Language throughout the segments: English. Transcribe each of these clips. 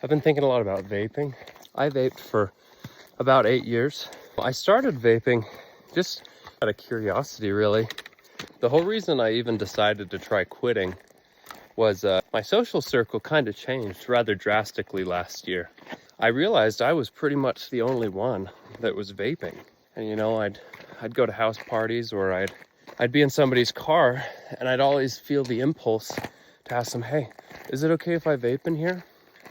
I've been thinking a lot about vaping. I vaped for about 8 years. I started vaping just out of curiosity, really. The whole reason I even decided to try quitting was my social circle kind of changed rather drastically last year. I realized I was pretty much the only one that was vaping. And you know, I'd go to house parties, or I'd be in somebody's car, and I'd always feel the impulse to ask them, hey, is it okay if I vape in here?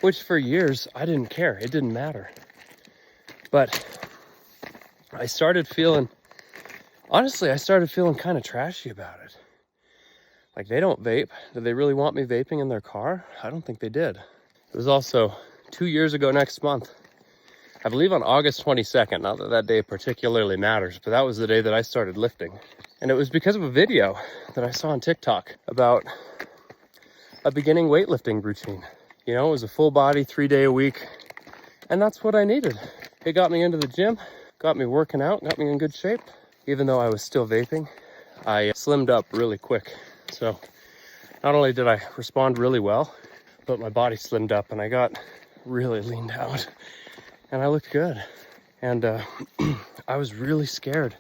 Which for years, I didn't care. It didn't matter. But I started feeling kind of trashy about it. Like, they don't vape. Did they really want me vaping in their car? I don't think they did. It was also 2 years ago next month. I believe on August 22nd, not that that day particularly matters, but that was the day that I started lifting. And it was because of a video that I saw on TikTok about a beginning weightlifting routine. You know, it was a full body, 3 day a week, and that's what I needed. It got me into the gym, got me working out, got me in good shape. Even though I was still vaping, I slimmed up really quick. So not only did I respond really well, but my body slimmed up and I got really leaned out and I looked good. And I was really scared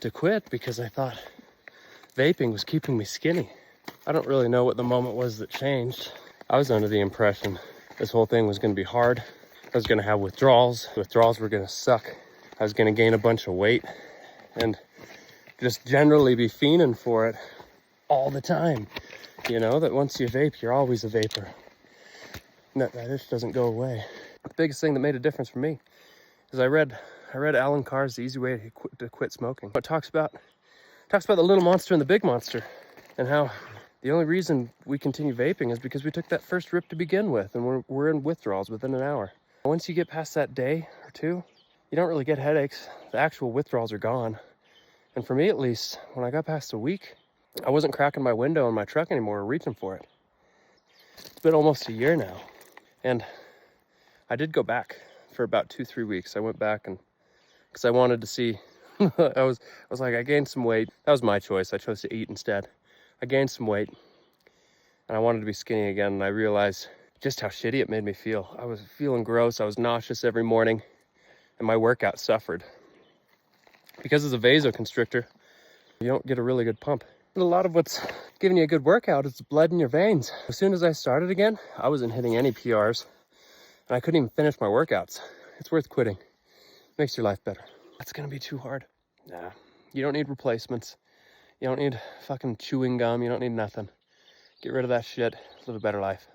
to quit because I thought vaping was keeping me skinny. I don't really know what the moment was that changed. I was under the impression this whole thing was going to be hard. I was going to have withdrawals. Withdrawals were going to suck. I was going to gain a bunch of weight and just generally be fiending for it all the time. You know, that once you vape, you're always a vapor. That just doesn't go away. The biggest thing that made a difference for me is I read Alan Carr's The Easy Way to Quit Smoking. It talks about the little monster and the big monster, and how the only reason we continue vaping is because we took that first rip to begin with, and we're in withdrawals within an hour. Once you get past that day or two, you don't really get headaches. The actual withdrawals are gone. And for me, at least, when I got past a week, I wasn't cracking my window in my truck anymore or reaching for it. It's been almost a year now. And I did go back for about 2-3 weeks. I went back and because I wanted to see, I was like, I gained some weight. That was my choice. I chose to eat instead. I gained some weight and I wanted to be skinny again. And I realized just how shitty it made me feel. I was feeling gross. I was nauseous every morning and my workout suffered. Because as a vasoconstrictor, you don't get a really good pump. And a lot of what's giving you a good workout is the blood in your veins. As soon as I started again, I wasn't hitting any PRs and I couldn't even finish my workouts. It's worth quitting. Makes your life better. That's gonna be too hard. Nah, you don't need replacements. You don't need fucking chewing gum. You don't need nothing. Get rid of that shit. Live a better life.